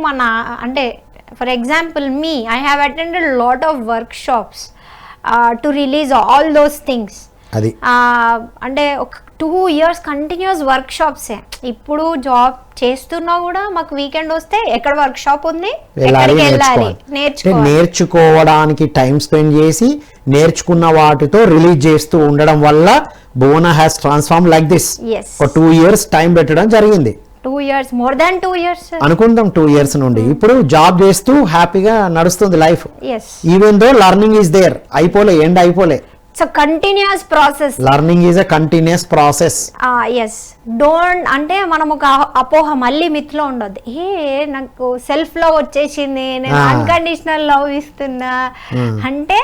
అంటే for example I have attended lot of work shops to release all those things. అంటే ఒక 2 years కంటిన్యూస్ వర్క్ షాప్సే. ఇప్పుడు జాబ్ చేస్తున్నా కూడా మాకు వీకెండ్ వస్తే ఎక్కడ వర్క్ షాప్ ఉంది, ఎక్కడికి వెళ్ళాలి, నేర్చుకోవడానికి టైం స్పెండ్ చేసి నేర్చుకున్న వాటితో రిలీజ్ చేస్తూ ఉండడం వల్ల భువన హ్యాస్ ట్రాన్స్ఫార్మ్ లైక్ దిస్. ఒక 2 years టైం పెట్టడం జరిగింది. 2 years, మోర్ దాన్ 2 years అనుకుందాం. 2 years నుండి ఇప్పుడు జాబ్ చేస్తూ హ్యాపీగా నడుస్తుంది life. Even though learning is there. End అయిపోలే. It's continuous process. Learning is a continuous process. Yes, don't అంటే మనం ఒక అపోహ మళ్ళీ మిత్లో ఉండొద్దు. నాకు సెల్ఫ్ లవ్ వచ్చేసింది, నేను అన్కండిషనల్ లవ్ ఇస్తున్నా అంటే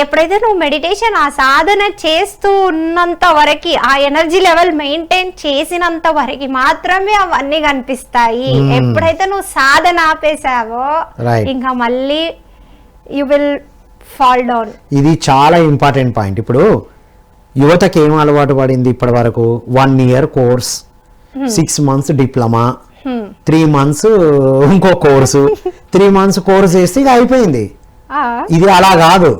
ఎప్పుడైతే నువ్వు మెడిటేషన్ ఆ సాధన చేస్తూ ఉన్నంత వరకు, ఆ ఎనర్జీ లెవెల్ మెయింటైన్ చేసినంత వరకు మాత్రమే అవన్నీ కనిపిస్తాయి. ఎప్పుడైతే నువ్వు సాధన ఆపేసావో ఇంకా మళ్ళీ యు విల్ ఫాల్ డౌన్. ఇది చాలా ఇంపార్టెంట్ పాయింట్. ఇప్పుడు యువతకి ఏం అలవాటు పడింది ఇప్పటి వరకు? 1 year course, 6 months diploma, 3 months ఇంకో కోర్సు, 3 months కోర్స్ చేస్తే ఇక అయిపోయింది. ఇది అలా కాదు.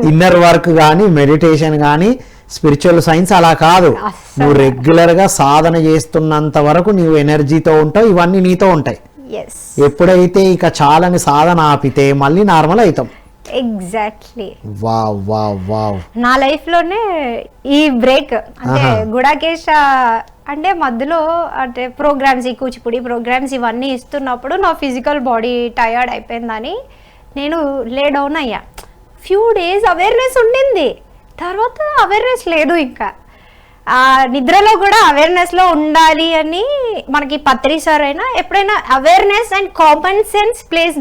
ఇన్నర్ వర్క్ కానీ, మెడిటేషన్ కానీ, స్పిరిచువల్ సైన్స్ అలా కాదు. నువ్వు రెగ్యులర్ గా సాధన చేస్తున్నంత వరకు నువ్వు ఎనర్జీతో ఉంటావు, ఇవన్నీ నీతో ఉంటాయి. ఎప్పుడైతే ఇక చాలని సాధన ఆపితే మళ్ళీ నార్మల్ అవుతాం. ఎగ్జాక్ట్లీ. Wow wow wow. నా లైఫ్ లోనే ఈ బ్రేక్ అంటే గుడాకేశ అంటే మధ్యలో అంటే ప్రోగ్రామ్స్, ఈ కూచిపూడి ప్రోగ్రామ్స్ ఇవన్నీ ఇస్తున్నప్పుడు నా ఫిజికల్ బాడీ టయర్డ్ అయిపోయిందని నేను లే డౌన్ అయ్యా. ఫ్యూ డేస్ అవేర్నెస్ ఉండింది, తర్వాత అవేర్నెస్ లేదు. ఇంకా నిద్రలో కూడా అవేర్నెస్లో ఉండాలి అని మనకి పత్రి సార్ అయినా ఎప్పుడైనా awareness and common sense plays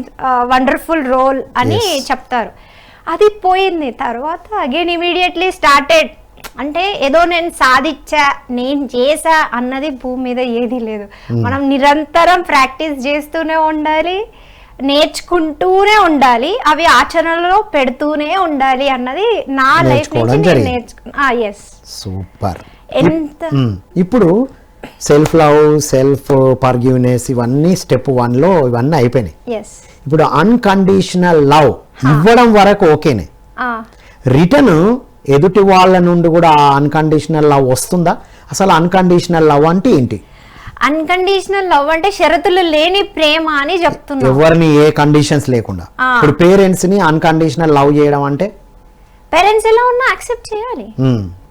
wonderful role అని చెప్తారు. అది పోయింది. తర్వాత అగైన్ ఇమీడియట్లీ స్టార్టెడ్ అంటే ఏదో నేను సాధించా, నేను చేసా అన్నది భూమి మీద ఏది లేదు. మనం నిరంతరం ప్రాక్టీస్ చేస్తూనే ఉండాలి, నేర్చుకుంటూనే ఉండాలి, అవి ఆచరణలో పెడుతూనే ఉండాలి అన్నది నా లైఫ్ నుంచి నేను నేర్చుకున్నా. సూపర్. ఇప్పుడు సెల్ఫ్ లవ్, సెల్ఫ్ ఫర్గివ్నెస్ ఇవన్నీ స్టెప్ 1 లో ఇవన్నీ అయిపోయినాయి. ఇప్పుడు అన్కండిషనల్ లవ్ ఇవ్వడం వరకు ఓకేనే. రిటర్న్ ఎదుటి వాళ్ళ నుండి కూడా అన్కండిషనల్ లవ్ వస్తుందా? అసలు అన్కండిషనల్ లవ్ అంటే ఏంటి? అన్కండిషనల్ లవ్ అంటే షరతులు లేని ప్రేమ అని చెప్తున్నా. ఎవరిని ఏ కండిషన్స్ లేకుండా. ఇప్పుడు పేరెంట్స్ ని అన్కండిషనల్ లవ్ చేయడం అంటే పేరెంట్స్ ఎలా ఉన్నా యాక్సెప్ట్ చేయాలి.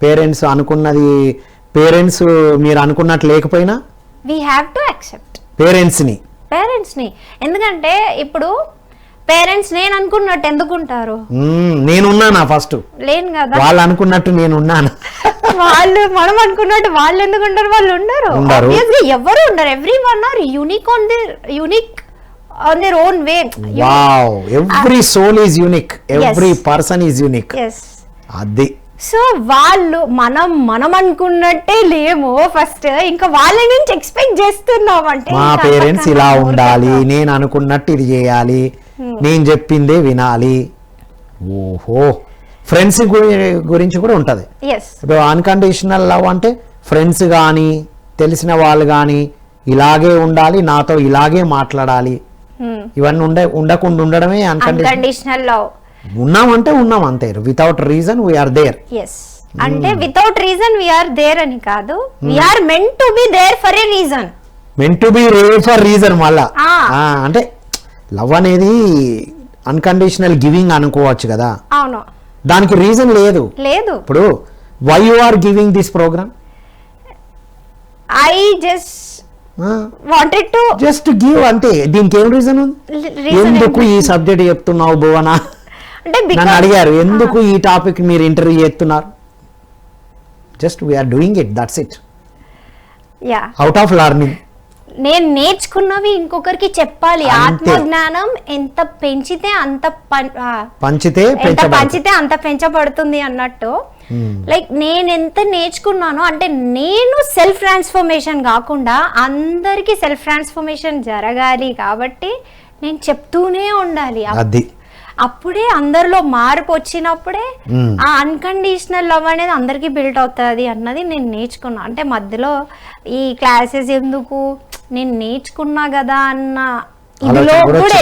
పేరెంట్స్ అనుకున్నది, పేరెంట్స్ మీరు అనుకున్నట్టు లేకపోయినా we have to accept parents ని. ఎందుకంటే ఇప్పుడు పేరెంట్స్ నేను అనుకున్నట్టు ఎందుకుంటారు? నేనున్నానా? ఫస్ట్ లేను కదా. వాళ్ళు అనుకున్నట్టు నేనున్నాను. వాళ్ళు మనం అనుకున్నట్టు వాళ్ళు ఎందుకుంటారు? వాళ్ళు ఉండరు. ఎవరు ఉండరు. Every one or unique on their own way. Wow, every soul is unique, every person is unique. అది. సో వాళ్ళు మనం అనుకున్నట్టే లేమో ఫస్ట్, ఇంకా వాళ్ళ నుంచి ఎక్స్పెక్ట్ చేస్తున్నాం అంటే మా పేరెంట్స్ ఇలా ఉండాలి, నేను అనుకున్నట్టు ఇది చేయాలి, నేను చెప్పిందే వినాలి. ఓహో. ఫ్రెండ్స్ గురించి కూడా ఉంటది. ఇప్పుడు అన్కండిషనల్ లవ్ అంటే ఫ్రెండ్స్ కానీ, తెలిసిన వాళ్ళు కానీ ఇలాగే ఉండాలి, నాతో ఇలాగే మాట్లాడాలి, ఇవన్నీ ఉండకుండా ఉండడమే అన్కండిషనల్ లవ్. ఉన్నామంటే ఉన్నాం అంతే. Without reason we are there. అంటే వితౌట్ రీజన్ వీఆర్ దేర్ అని కాదు, we are meant to be there for a reason. Meant to be there for reason. మళ్ళా అంటే లవ్ అనేది అన్కండిషనల్ గివింగ్ అనుకోవచ్చు కదా. అవును, దానికి రీజన్ లేదు. ఇప్పుడు why you are giving this programme? I just give అంటే దీనికి ఏం రీజన్ ఉంది? ఎందుకు ఈ సబ్జెక్ట్ చెప్తున్నావు భువన? నన్ను అడిగారు ఎందుకు ఈ టాపిక్ మీరు ఇంటర్వ్యూ చేస్తున్నారు. Just we are doing it, that's it. Out of learning. నేను నేర్చుకున్నవి ఇంకొకరికి చెప్పాలి. ఆత్మజ్ఞానం ఎంత పెంచితే అంత పంచితే అంత పెంచబడుతుంది అన్నట్టు. లైక్ నేను ఎంత నేర్చుకున్నానో అంటే నేను సెల్ఫ్ ట్రాన్స్ఫర్మేషన్ కాకుండా అందరికి సెల్ఫ్ ట్రాన్స్ఫర్మేషన్ జరగాలి కాబట్టి నేను చెప్తూనే ఉండాలి. అప్పుడే అందరిలో మార్పు వచ్చినప్పుడే ఆ అన్కండిషనల్ లవ్ అనేది అందరికి బిల్డ్ అవుతుంది అన్నది నేను నేర్చుకున్నా. అంటే మధ్యలో ఈ క్లాసెస్ ఎందుకు, నేను నేర్చుకున్నా కదా అన్న ఇదిలో కూడా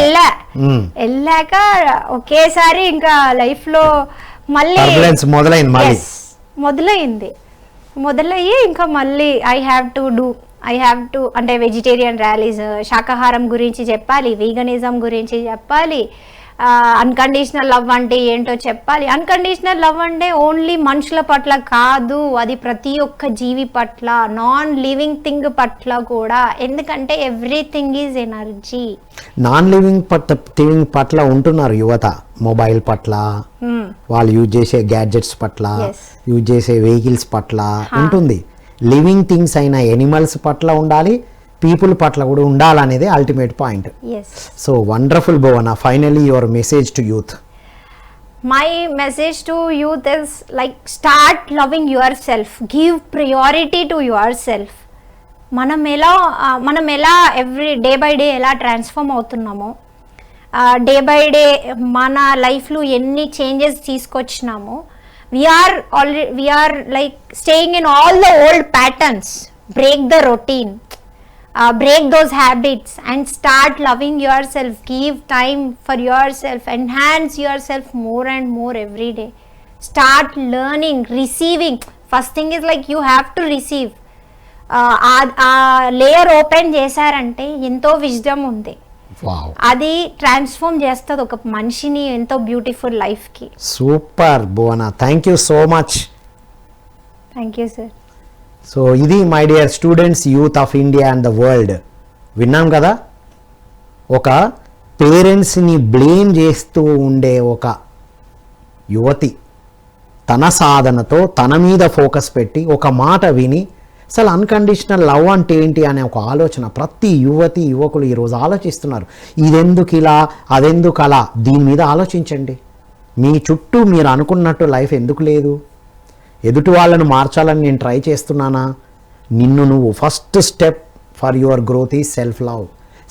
వెళ్ళాక ఒకేసారి ఇంకా లైఫ్ లో మళ్ళీ మొదలయ్యి ఇంకా మళ్ళీ ఐ హ్యావ్ టు అంటే వెజిటేరియన్ ర్యాలీస్, శాకాహారం గురించి చెప్పాలి, వీగనిజం గురించి చెప్పాలి, అన్కండిషనల్ లవ్ అంటే ఏంటో చెప్పాలి. అన్కండిషనల్ లవ్ అంటే ఓన్లీ మనుషుల పట్ల కాదు, అది ప్రతి ఒక్క జీవి పట్ల, నాన్ లివింగ్ థింగ్ పట్ల కూడా. ఎందుకంటే everything is energy. Non living thing పట్ల ఉంటున్నారు యువత, మొబైల్ పట్ల, వాళ్ళు యూజ్ చేసే గ్యాడ్జెట్స్ పట్ల, యూజ్ చేసే వెహికల్స్ పట్ల ఉంటుంది. లివింగ్ థింగ్స్ అయిన ఎనిమల్స్ పట్ల ఉండాలి, పీపుల్ పట్ల కూడా ఉండాలనేది ultimate point. So wonderful Bhuvana, finally your message to youth. My message to youth is like start loving your self, give priority to your self. మనం ఎలా డే బై డే ఎలా transform అవుతున్నామో, day by day మన లైఫ్లో ఎన్ని changes తీసుకొచ్చినామో, we are like staying in all the old patterns. Break the routine, break those habits and start loving yourself. Give time for yourself, enhance yourself more and more every day. Start learning, receiving. First thing is like you have to receive. Layer open చేశారంటే ఎంతో wisdom ఉంది, అది transform చేస్తుంది ఒక మనిషిని ఎంతో beautiful life కి. Super Bhuvana, thank you so much. Thank you sir. So ఇది my dear students, youth of India and the world. విన్నాం కదా, ఒక పేరెంట్స్ని బ్లేమ్ చేస్తూ ఉండే ఒక యువతి తన సాధనతో తన మీద ఫోకస్ పెట్టి ఒక మాట విని అసలు అన్కండిషనల్ లవ్ అంటే ఏంటి అనే ఒక ఆలోచన ప్రతి యువకులు ఈరోజు ఆలోచిస్తున్నారు. ఇదెందుకు ఇలా, అదెందుకు అలా, దీని మీద ఆలోచించండి. మీ చుట్టూ మీరు అనుకున్నట్టు లైఫ్ ఎందుకు లేదు? ఎదుటి వాళ్ళను మార్చాలని నేను ట్రై చేస్తున్నానా? నిన్ను నువ్వు first step for your growth is self love.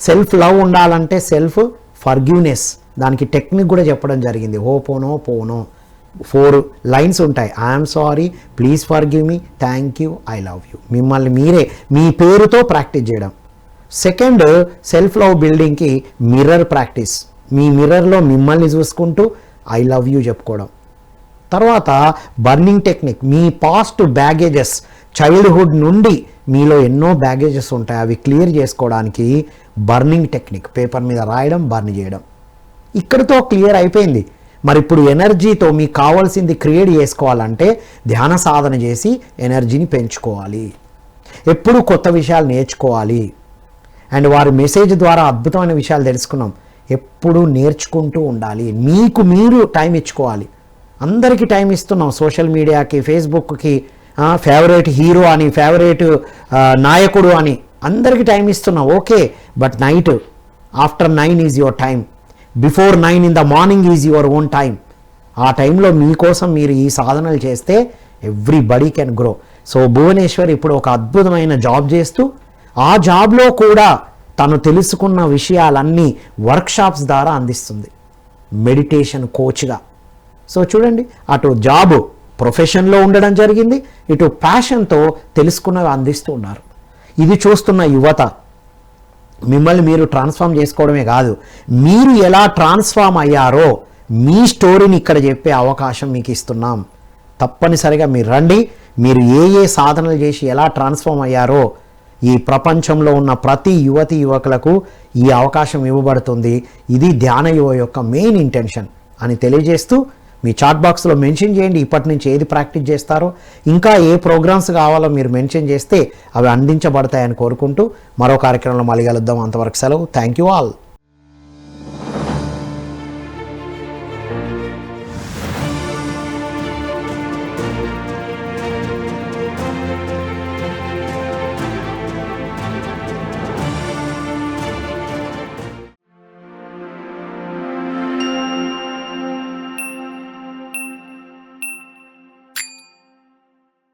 Self love ఉండాలంటే సెల్ఫ్ ఫర్గివ్నెస్, దానికి టెక్నిక్ కూడా చెప్పడం జరిగింది. హోపోనోపోనో 4 లైన్స్ ఉంటాయి. I'm sorry, please forgive me, thank you, I love you. మిమ్మల్ని మీరే మీ పేరుతో ప్రాక్టీస్ చేయడం. సెకండ్, సెల్ఫ్ లవ్ బిల్డింగ్కి మిర్రర్ ప్రాక్టీస్. మీ మిర్రర్లో మిమ్మల్ని చూసుకుంటూ ఐ లవ్ యూ చెప్పుకోవడం. తర్వాత బర్నింగ్ టెక్నిక్, మీ పాస్ట్ బ్యాగేజెస్, చైల్డ్హుడ్ నుండి మీలో ఎన్నో బ్యాగేజెస్ ఉంటాయి, అవి క్లియర్ చేసుకోవడానికి బర్నింగ్ టెక్నిక్, పేపర్ మీద రాయడం, బర్న్ చేయడం. ఇక్కడితో క్లియర్ అయిపోయింది. మరి ఇప్పుడు ఎనర్జీతో మీకు కావాల్సింది క్రియేట్ చేసుకోవాలంటే ధ్యాన సాధన చేసి ఎనర్జీని పెంచుకోవాలి, ఎప్పుడు కొత్త విషయాలు నేర్చుకోవాలి. అండ్ వారి మెసేజ్ ద్వారా అద్భుతమైన విషయాలు తెలుసుకున్నాం. ఎప్పుడు నేర్చుకుంటూ ఉండాలి, మీకు మీరు టైం ఇచ్చుకోవాలి. అందరికీ టైం ఇస్తున్నాం, సోషల్ మీడియాకి, ఫేస్బుక్కి, ఫేవరెట్ హీరో అని, ఫేవరెట్ నాయకుడు అని అందరికీ టైం ఇస్తున్నాం. Okay, but night after 9 is your time, before 9 in the morning is your own time. ఆ టైంలో మీకోసం మీరు ఈ సాధనలు చేస్తే everybody can grow. So Bhubaneswar ఇప్పుడు ఒక అద్భుతమైన జాబ్ చేస్తూ ఆ జాబ్లో కూడా తను తెలుసుకున్న విషయాలన్నీ వర్క్షాప్స్ ద్వారా అందిస్తుంది, మెడిటేషన్ కోచ్గా. సో చూడండి, అటు జాబ్ ప్రొఫెషన్లో ఉండడం జరిగింది, ఇటు ప్యాషన్తో తెలుసుకున్నవి అందిస్తూ ఉన్నారు. ఇది చూస్తున్న యువత మిమ్మల్ని మీరు ట్రాన్స్ఫార్మ్ చేసుకోవడమే కాదు, మీరు ఎలా ట్రాన్స్ఫార్మ్ అయ్యారో మీ స్టోరీని ఇక్కడ చెప్పే అవకాశం మీకు ఇస్తున్నాం. తప్పనిసరిగా మీరు రండి, మీరు ఏ సాధనలు చేసి ఎలా ట్రాన్స్ఫార్మ్ అయ్యారో ఈ ప్రపంచంలో ఉన్న ప్రతి యువకులకు ఈ అవకాశం ఇవ్వబడుతుంది. ఇది ధ్యాన యువ యొక్క మెయిన్ ఇంటెన్షన్ అని తెలియజేస్తూ మీ చాట్ బాక్స్లో మెన్షన్ చేయండి ఇప్పటి నుంచి ఏది ప్రాక్టీస్ చేస్తారో, ఇంకా ఏ ప్రోగ్రామ్స్ కావాలో మీరు మెన్షన్ చేస్తే అవి అందించబడతాయని కోరుకుంటూ మరో కార్యక్రమంలో మళ్ళీ కలుద్దాం. అంతవరకు సెలవు. Thank you all.